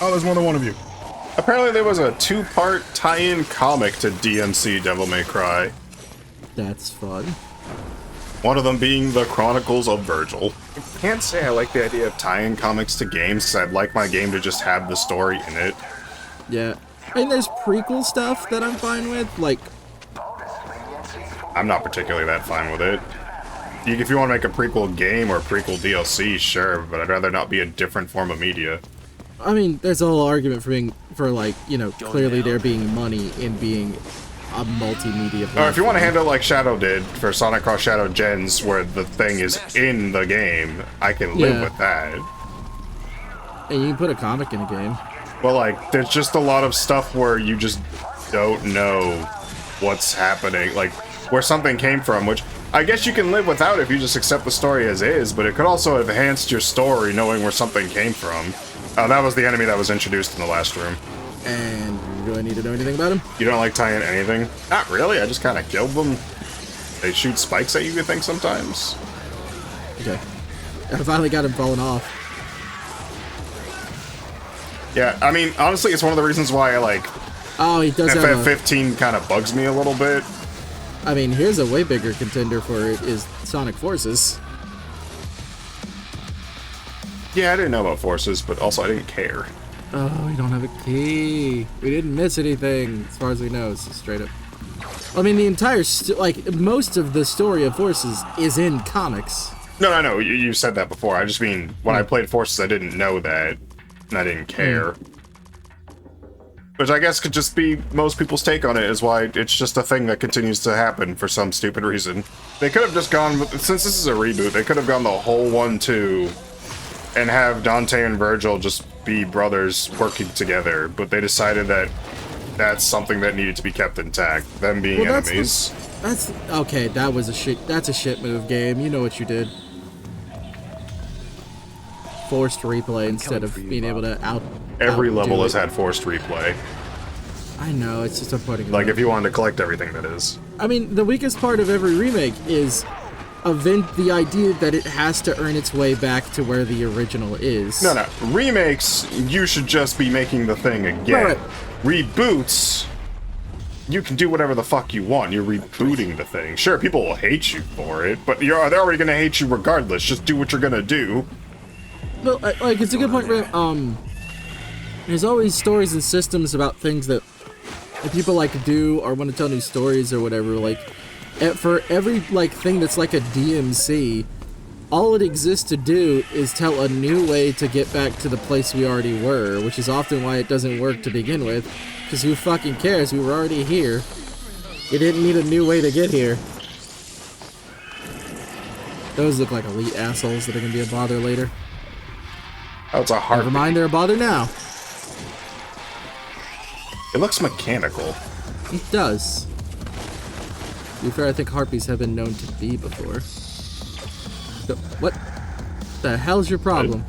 Oh, there's more than one of you. Apparently there was a 2-part tie-in comic to DMC Devil May Cry. That's fun. One of them being the Chronicles of Virgil. I can't say I like the idea of tying comics to games, because I'd like my game to just have the story in it. Yeah. I mean, there's prequel stuff that I'm fine with, like... I'm not particularly that fine with it. If you want to make a prequel game or prequel DLC, sure, but I'd rather not be a different form of media. I mean, there's a whole argument clearly there being money in being a multimedia platform. Or if you want to handle it like Shadow did for Sonic Cross Shadow Gens, where the thing is in the game, I can live with that. And you can put a comic in a game. Well, like, there's just a lot of stuff where you just don't know what's happening, like, where something came from, which I guess you can live without if you just accept the story as is, but it could also have enhanced your story knowing where something came from. Oh, that was the enemy that was introduced in the last room. And do I need to know anything about him? You don't like tying anything? Not really, I just kind of killed them. They shoot spikes at you, think, sometimes? Okay. I finally got him falling off. Yeah, I mean, honestly, it's one of the reasons why I like... Oh, he does have FF15 kind of bugs me a little bit. I mean, here's a way bigger contender for it is Sonic Forces. Yeah, I didn't know about Forces, but also I didn't care. Oh, we don't have a key. We didn't miss anything, as far as we know, so straight up. I mean, the entire, most of the story of Forces is in comics. No, you said that before. I just mean, when I played Forces, I didn't know that, and I didn't care. Which I guess could just be most people's take on it, is why it's just a thing that continues to happen for some stupid reason. They could have just gone, since this is a reboot, they could have gone the whole 1-2 and have Dante and Virgil just be brothers working together, but they decided that that's something that needed to be kept intact, them being enemies. That's okay, that's a shit move, game. You know what you did. Forced replay instead of being able to Every level has had forced replay. I know, it's just a putting. Like, if you wanted to collect everything, that is. I mean, the weakest part of every remake is the idea that it has to earn its way back to where the original is. No. Remakes, you should just be making the thing again. Right. Reboots, you can do whatever the fuck you want. You're rebooting the thing. Sure, people will hate you for it, but they're already gonna hate you regardless. Just do what you're gonna do. Well, it's a good point, there's always stories and systems about things that if people like do or want to tell new stories or whatever, like for every like thing that's like a DMC, all it exists to do is tell a new way to get back to the place we already were, which is often why it doesn't work to begin with. Because who fucking cares? We were already here. You didn't need a new way to get here. Those look like elite assholes that are gonna be a bother later. Oh, it's a heart. Never mind, they're a bother now. It looks mechanical. It does. To be fair, I think harpies have been known to be before. So, what the hell's your problem?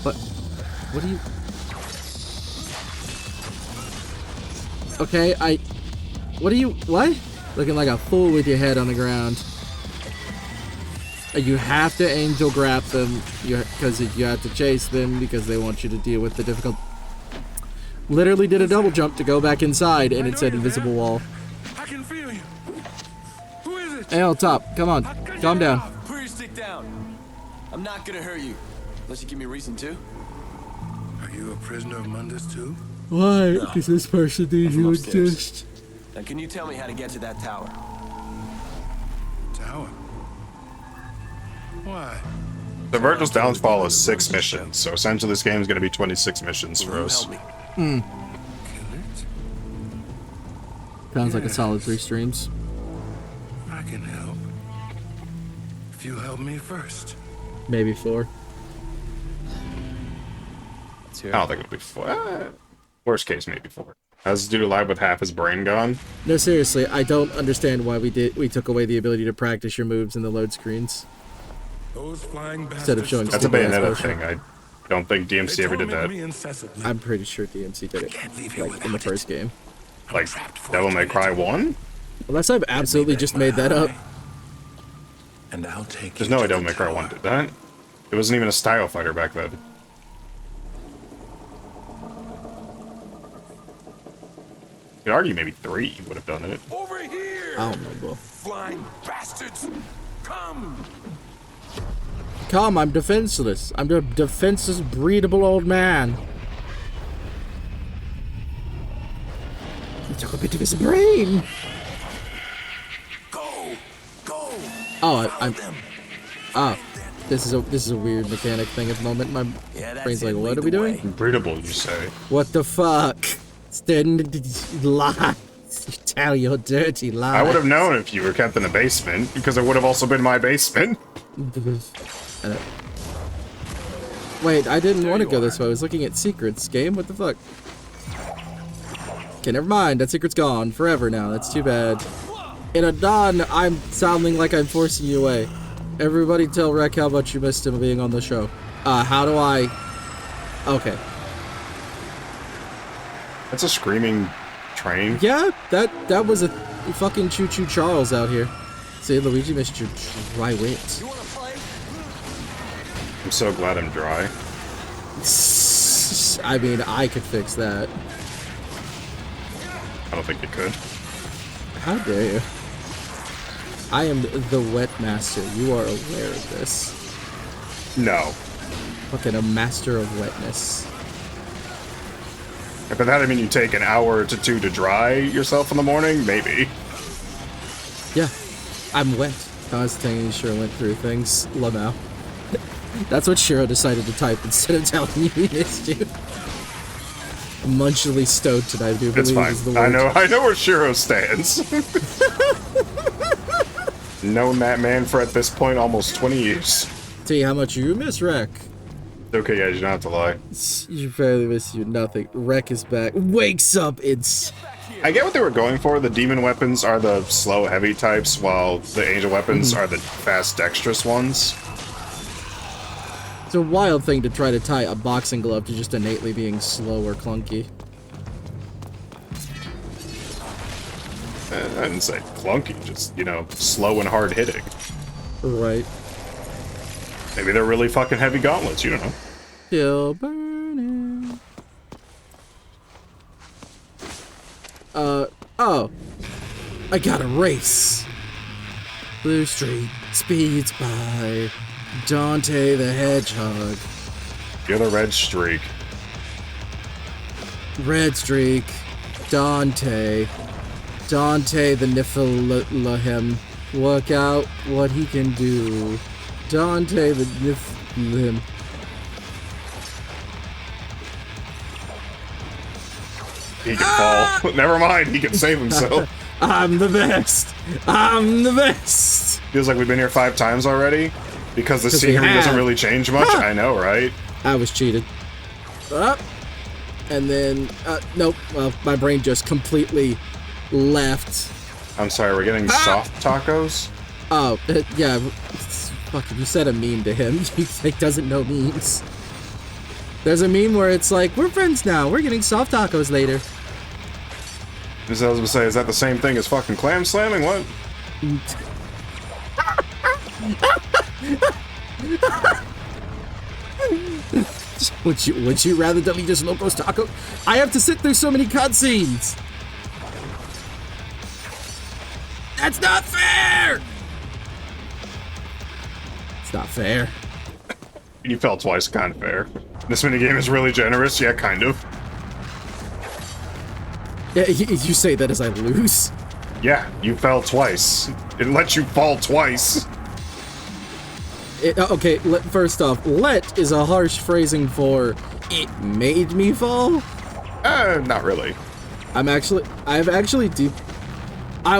What do you... Okay, what do you... What? Looking like a fool with your head on the ground. You have to angel grab them, because you have to chase them, because they want you to deal with the difficult... Literally did a double jump to go back inside, and it said invisible wall. I can feel you. Who is it? Hey, on top, come on, calm down. Put your stick down. I'm not gonna hurt you, unless you give me a reason to. Are you a prisoner of Mundus too? Why No. does this person need I'm to upstairs. exist? Now, can you tell me how to get to that tower? Tower. Why? The Virgil's Downfall is 6 missions, so essentially this game is going to be 26 missions for Will you us. help me? Kill it? Sounds like a solid 3 streams. I can help. If you help me first. Maybe 4. I don't think it'll be 4. Worst case, maybe 4. Has this dude alive with half his brain gone? No, seriously, I don't understand why we took away the ability to practice your moves in the load screens. Those flying Instead of showing That's a stupid ass Bayonetta motion. thing. I don't think DMC ever did that. I'm pretty sure DMC did it, like, in the first game. Like, Devil May Cry 1? Unless I've absolutely just made that up. And I'll take There's no way Devil May Cry 1 did that. It wasn't even a style fighter back then. You could argue maybe 3 would have done it. Over here! I don't know, bro. Flying bastards! Come! Come, I'm defenseless. I'm a defenseless, breedable old man. He took a bit of his brain. Go! Go! Oh, I'm. This is a weird mechanic thing at the moment. My brain's like, what are we doing? Breedable, you say? What the fuck? Lies. You tell your dirty lies. I would have known if you were kept in a basement, because it would have also been my basement. Wait, I didn't want to go this way. I was looking at secrets. Game, what the fuck? Okay, never mind. That secret's gone forever now. That's too bad. In a dawn, I'm sounding like I'm forcing you away. Everybody tell Rek how much you missed him being on the show. How do I... Okay. That's a screaming train. Yeah, that was a fucking Choo-Choo Charles out here. Say, Luigi missed your dry wit. I'm so glad I'm dry. I mean, I could fix that. I don't think you could. How dare you? I am the wet master. You are aware of this. No. Fucking a master of wetness. If it had to mean you take an hour to 2 to dry yourself in the morning, maybe. Yeah, I'm wet. Constantine sure went through things. Lamau. That's what Shiro decided to type instead of telling you he missed you. Munchily stowed tonight. I do It's believe fine. is the word. I know where Shiro stands. Known that man for at this point almost 20 years. Tell you how much you miss Rek. Okay, guys, you don't have to lie. You barely miss you nothing. Rek is back. Wakes up. I get what they were going for. The demon weapons are the slow, heavy types, while the angel weapons are the fast, dexterous ones. It's a wild thing to try to tie a boxing glove to just innately being slow or clunky. I didn't say clunky, just, you know, slow and hard hitting. Right. Maybe they're really fucking heavy gauntlets, you don't know. Still burning. Oh. I got a race. Blue Street speeds by. Dante the Hedgehog. You're the red streak. Red Streak. Dante. Dante the Niflheim. Work out what he can do. Dante the Niflheim. He can fall. Never mind, he can save himself. I'm the best. I'm the best. Feels like we've been here 5 times already. Because the scenery doesn't really change much. I know, right? I was cheated. Up. And then, nope. Well, my brain just completely left. I'm sorry, we're getting soft tacos? Oh, yeah. Fuck, if you said a meme to him, he doesn't know memes. There's a meme where it's like, we're friends now. We're getting soft tacos later. As I was gonna say, is that the same thing as fucking clam slamming? What? Would you rather delete just Locos Taco? I have to sit through so many cutscenes. That's not fair. It's not fair. You fell twice, kind of fair. This minigame is really generous, yeah, kind of. Yeah, you say that as I lose? Yeah, you fell twice. It lets you fall twice. Okay, first off, let is a harsh phrasing for it made me fall? Not really. I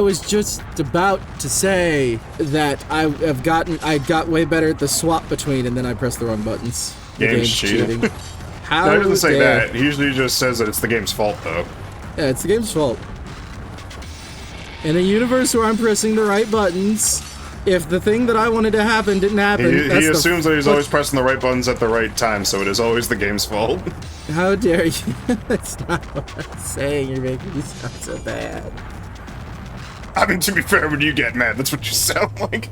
was just about to say that I got way better at the swap between, and then I pressed the wrong buttons. Game's cheating. How no, he doesn't say dare. that. He usually just says that it's the game's fault, though. Yeah, it's the game's fault. In a universe where I'm pressing the right buttons, if the thing that I wanted to happen didn't happen, he assumes that he's always pressing the right buttons at the right time, so it is always the game's fault. How dare you? That's not what I'm saying. You're making me sound so bad. I mean, to be fair, when you get mad, that's what you sound like.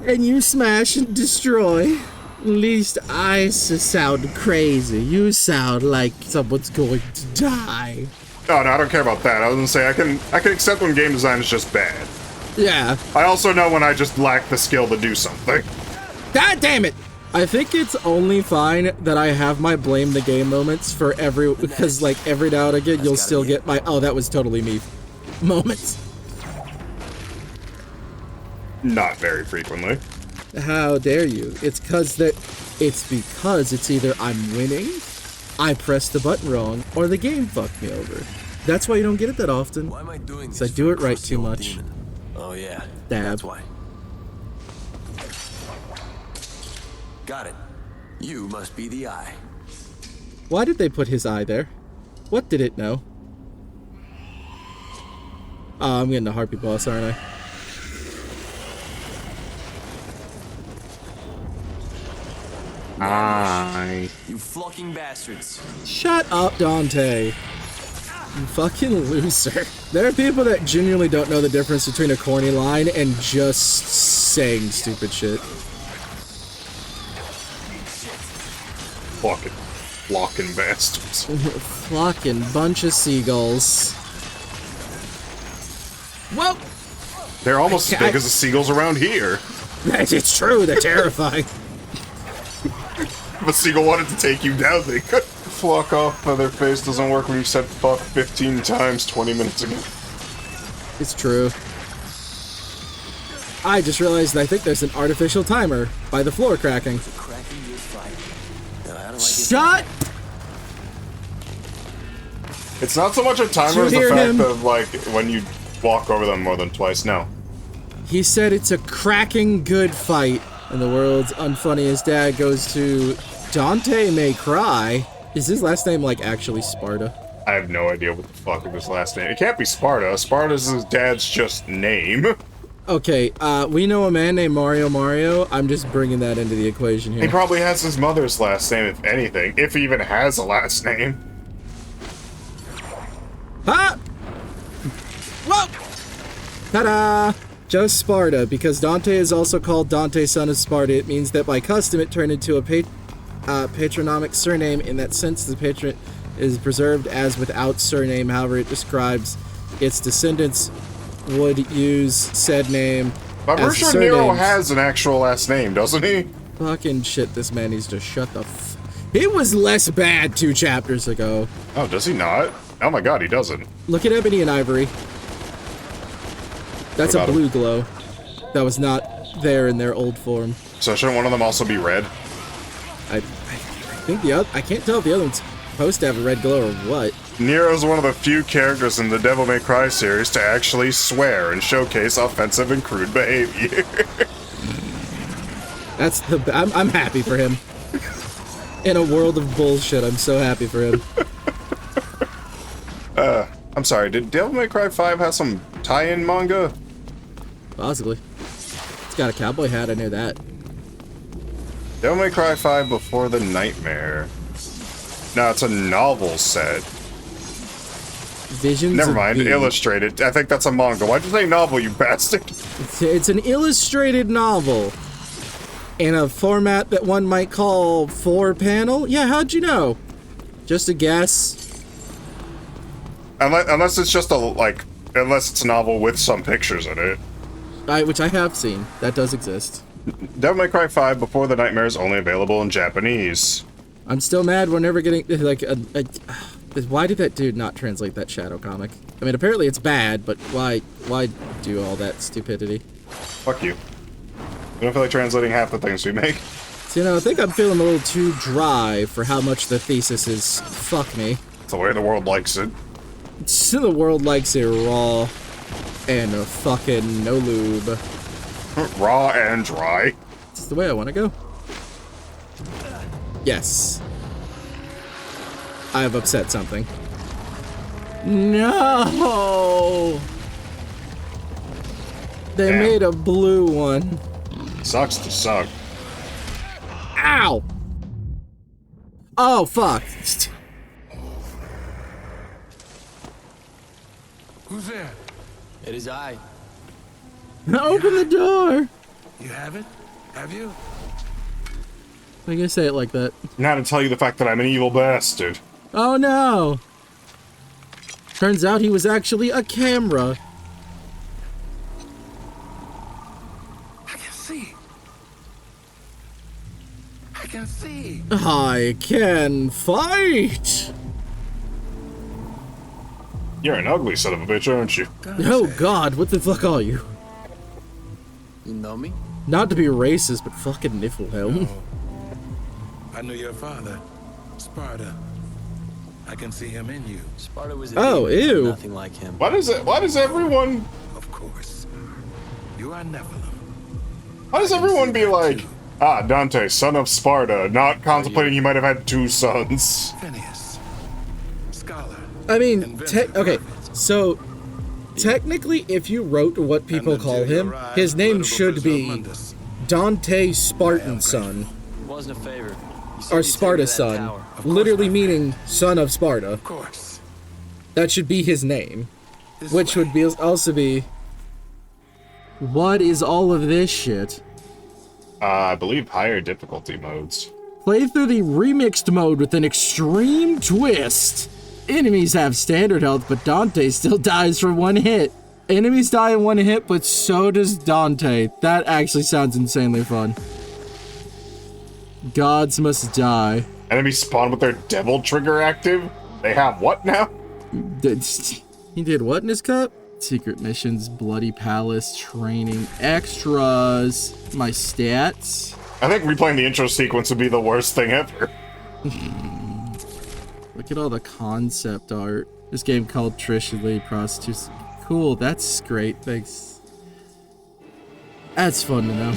And you smash and destroy. At least I sound crazy. You sound like someone's going to die. Oh, no, I don't care about that. I was gonna say, I can accept when game design is just bad. Yeah. I also know when I just lack the skill to do something. God damn it! I think it's only fine that I have my blame the game moments for because like every now and again you'll still get my, oh, that was totally me moments. Not very frequently. How dare you? It's because it's either I'm winning, I pressed the button wrong, or the game fucked me over. That's why you don't get it that often. Why am I doing this? I do it right too much. Demon? Oh yeah. Dab. That's why. Got it. You must be the eye. Why did they put his eye there? What did it know? Oh, I'm getting a harpy boss, aren't I? You fucking bastards. Shut up, Dante. You fucking loser. There are people that genuinely don't know the difference between a corny line and just saying stupid shit. Flocking bastards. Flocking bunch of seagulls. Whoa! They're almost as big as the seagulls around here. It's true, they're terrifying. If a seagull wanted to take you down, they could. Flock off, Featherface doesn't work when you said fuck 15 times 20 minutes ago. It's true. I just realized that I think there's an artificial timer by the floor cracking. Shut! It's not so much a timer as the fact of, like, when you walk over them more than twice, no. He said it's a cracking good fight. And the world's unfunniest dad goes to Dante May Cry. Is his last name, like, actually Sparta? I have no idea what the fuck is his last name. It can't be Sparta. Sparta's his dad's just name. Okay, we know a man named Mario. I'm just bringing that into the equation here. He probably has his mother's last name, if anything. If he even has a last name. Ha! Whoa! Ta-da! Just Sparta, because Dante is also called Dante, son of Sparta. It means that by custom it turned into a patronymic surname. In that sense, the patron is preserved as without surname. However, it describes its descendants would use said name. But I'm sure Nero has an actual last name, doesn't he? Fucking shit, this man needs to shut the He was less bad 2 chapters ago. Oh, does he not? Oh my god, he doesn't. Look at Ebony and Ivory. That's a blue glow. That was not there in their old form. So shouldn't one of them also be red? I think the other... I can't tell if the other one's supposed to have a red glow or what. Nero's one of the few characters in the Devil May Cry series to actually swear and showcase offensive and crude behavior. That's the... I'm happy for him. In a world of bullshit, I'm so happy for him. I'm sorry, did Devil May Cry 5 have some tie-in manga? Possibly. It's got a cowboy hat, I knew that. Devil May Cry 5 Before the Nightmare. No, it's a novel set. Visions. Never mind, illustrated. I think that's a manga. Why'd you say novel, you bastard? It's an illustrated novel. In a format that one might call 4-panel? Yeah, how'd you know? Just a guess. Unless it's just unless it's a novel with some pictures in it. Which I have seen. That does exist. Devil May Cry 5 Before the Nightmare is only available in Japanese. I'm still mad we're never getting, like, why did that dude not translate that Shadow comic? I mean, apparently it's bad, but why do all that stupidity? Fuck you. We don't feel like translating half the things we make. So, you know, I think I'm feeling a little too dry for how much the thesis is fuck me. It's the way the world likes it. So the world likes it raw and fucking no lube. Raw and dry. It's the way I want to go. Yes. I have upset something. No! They made a blue one. Sucks to suck. Ow! Oh, fuck. Who's there? It is I. Open the door! You haven't? Have you? Why you say it like that? Now to tell you the fact that I'm an evil bastard. Oh no! Turns out he was actually a camera. I can see. I can see. I can fight! You're an ugly son of a bitch, aren't you? Oh god, what the fuck are you? You know me? Not to be racist, but fucking Niflhelm. No. I knew your father, Sparta. I can see him in you. Sparta was a Oh, demon, ew. nothing like him. Why does everyone... Of course. You are Nephilim. Why does everyone be like, Dante, son of Sparta, not contemplating he might have had 2 sons? Phineas. Scholar. I mean, okay, so technically if you wrote what people call him, his name should be Dante Spartan Son. It wasn't a favor. Or Sparta Son, literally meaning son of Sparta. Of course. That should be his name, which would be also be. What is all of this shit? I believe higher difficulty modes. Play through the remixed mode with an extreme twist. Enemies have standard health, but Dante still dies from 1 hit. Enemies die in 1 hit, but so does Dante. That actually sounds insanely fun. Gods must die. Enemies spawn with their devil trigger active? They have what now? He did what in his cup? Secret missions, bloody palace, training, extras, my stats. I think replaying the intro sequence would be the worst thing ever. Look at all the concept art. This game called Trish and Lady Prostitutes. Cool, that's great, thanks. That's fun to know.